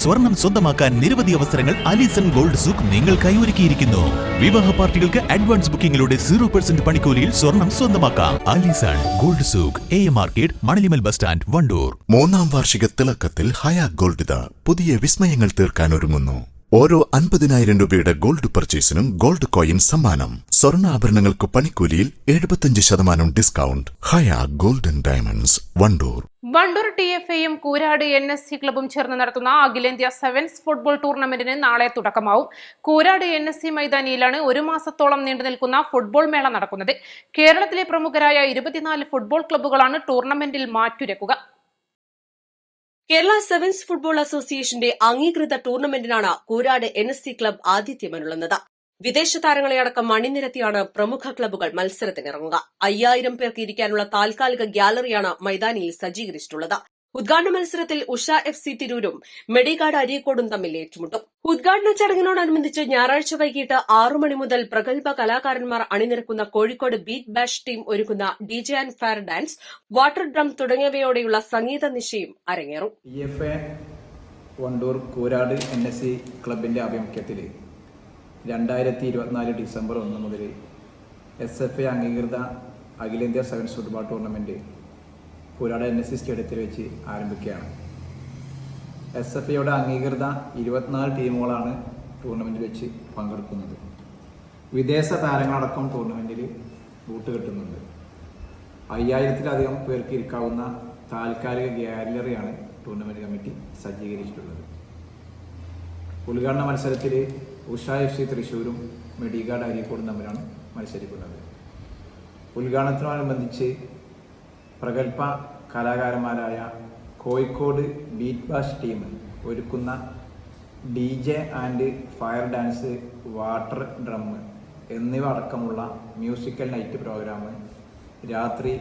സ്വർണം സ്വന്തമാക്കാൻ നിരവധി അവസരങ്ങൾ അലിസൺ ഗോൾഡ് സൂക്ക് നിങ്ങൾക്കായി ഒരുക്കിയിരിക്കുന്നു. വിവാഹ പാർട്ടികൾക്ക് അഡ്വാൻസ് ബുക്കിംഗിലൂടെ 0% പണിക്കൂലിയിൽ സ്വർണം സ്വന്തമാക്കാം. Alison gold souk, AM market, Manalimal bus stand, Wandoor. 3ാം വാർഷിക തിളക്കത്തിൽ ഹയാ ഗോൾഡ് പുതിയ വിസ്മയങ്ങൾ തീർക്കാൻ ഒരുങ്ങുന്നു. ഓരോ 50,000 രൂപയുടെ ഗോൾഡ് പർച്ചേസിനും ഗോൾഡ് കോയിൻ സമ്മാനം. സ്വർണ്ണാഭരണങ്ങൾക്ക് പണിക്കൂലിയിൽ 75% discount. Haya golden diamonds, Wandoor. Wandoor TFAയും കൂരാട് NSC ക്ലബും ചേർന്ന് നടത്തുന്ന അഖിലേന്ത്യാ സെവൻസ് ഫുട്ബോൾ ടൂർണമെന്റിന് നാളെ തുടക്കമാവും. കൂരാട് NSC മൈതാനിയിലാണ് 1 മാസത്തോളം നീണ്ടുനിൽക്കുന്ന ഫുട്ബോൾ മേള നടക്കുന്നത്. കേരളത്തിലെ പ്രമുഖരായ 24 ഫുട്ബോൾ ക്ലബ്ബുകളാണ് ടൂർണമെന്റിൽ മാറ്റുരക്കുക. കേരള സെവൻസ് ഫുട്ബോൾ അസോസിയേഷന്റെ അംഗീകൃത ടൂർണമെന്റിനാണ് കൂരാട് NSC ക്ലബ് ആതിഥ്യമരുളുന്നത്. വിദേശ താരങ്ങളെ അടക്കം അണിനിരത്തിയാണ് പ്രമുഖ ക്ലബ്ബുകൾ മത്സരത്തിനിറങ്ങുക. 5000 പേർക്ക് ഇരിക്കാനുള്ള താൽക്കാലിക ഗ്യാലറിയാണ് മൈതാനിയിൽ സജ്ജീകരിച്ചിട്ടുള്ളത്. ഉദ്ഘാടന മത്സരത്തിൽ ഉഷ FC തിരൂരും മെഡിഗാർഡ് അരീക്കോടും തമ്മിൽ ഏറ്റുമുട്ടും. ഉദ്ഘാടന ചടങ്ങിനോടനുബന്ധിച്ച് ഞായറാഴ്ച വൈകിട്ട് 6 മണി മുതൽ പ്രഗത്ഭ കലാകാരന്മാർ അണിനിരക്കുന്ന കോഴിക്കോട് ബീറ്റ് ബാഷ് ടീം ഒരുക്കുന്ന DJ and fire dance, water drum തുടങ്ങിയവയോടെയുള്ള സംഗീത നിശയും അരങ്ങേറും. TFA വണ്ടൂർ കൂരാട് NSC ക്ലബിന്റെ ആഭിമുഖ്യത്തിൽ 2024 ഡിസംബർ 1 മുതൽ SFA അംഗീകൃത അഖിലേന്ത്യാ sevens football tournament Koorad NSC സ്റ്റേഡിയത്തിൽ വെച്ച് ആരംഭിക്കുകയാണ്. SFAയുടെ അംഗീകൃത 24 ടീമുകളാണ് ടൂർണമെന്റിൽ വെച്ച് പങ്കെടുക്കുന്നത്. വിദേശ താരങ്ങളടക്കം ടൂർണമെന്റിൽ കൂട്ടുകെട്ടുന്നുണ്ട്. 5000-ത്തിലധികം പേർക്ക് ഇരിക്കാവുന്ന താൽക്കാലിക ഗ്യാലറിയാണ് ടൂർണമെന്റ് കമ്മിറ്റി സജ്ജീകരിച്ചിട്ടുള്ളത്. ഉദ്ഘാടന മത്സരത്തിൽ ഉഷ FC തൃശ്ശൂരും മെഡിഗാർഡ് അരീക്കോടും തമ്മിലാണ് മത്സരിക്കുന്നത്. ഉദ്ഘാടനത്തിനോടനുബന്ധിച്ച് പ്രഗത്ഭ കലാകാരന്മാരായ കോഴിക്കോട് ബീറ്റ് ബാഷ് ടീം ഒരുക്കുന്ന DJ and fire dance, water drum എന്നിവ അടക്കമുള്ള മ്യൂസിക്കൽ നൈറ്റ് പ്രോഗ്രാം രാത്രി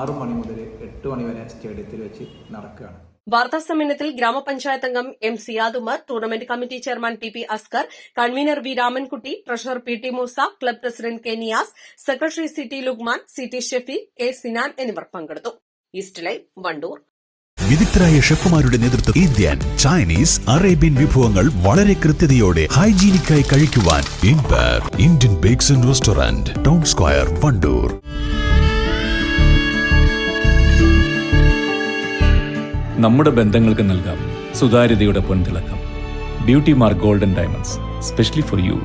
6 മണി മുതൽ 8 മണി വരെ സ്റ്റേഡിയത്തിൽ വെച്ച് നടക്കുകയാണ്. വാർത്താ സമ്മേളനത്തിൽ ഗ്രാമപഞ്ചായത്ത് അംഗം M. Siyad Umar, tournament committee chairman PP Askar, convener V. Ramankutty, treasurer PT Moosa, club president K. Niyas, secretary CT Lugman, CT Shefeeq, A. Sinan എന്നിവർ പങ്കെടുത്തു. East Live, Wandoor. വിദഗ്ധരായ ഷെഫുമാരുടെ നേതൃത്വം ഇന്ത്യൻ, ചൈനീസ്, അറേബ്യൻ വിഭവങ്ങൾ വളരെ കൃത്യതയോടെ ഹൈജീനിക്കായി കഴിക്കുവാൻ Indian bakes and restaurant, town square, Wandoor. നമ്മുടെ ബന്ധങ്ങൾക്ക് നൽകാം സുതാര്യതയുടെ പൊൻതിളക്കം. Beauty mark golden diamonds, specially for U.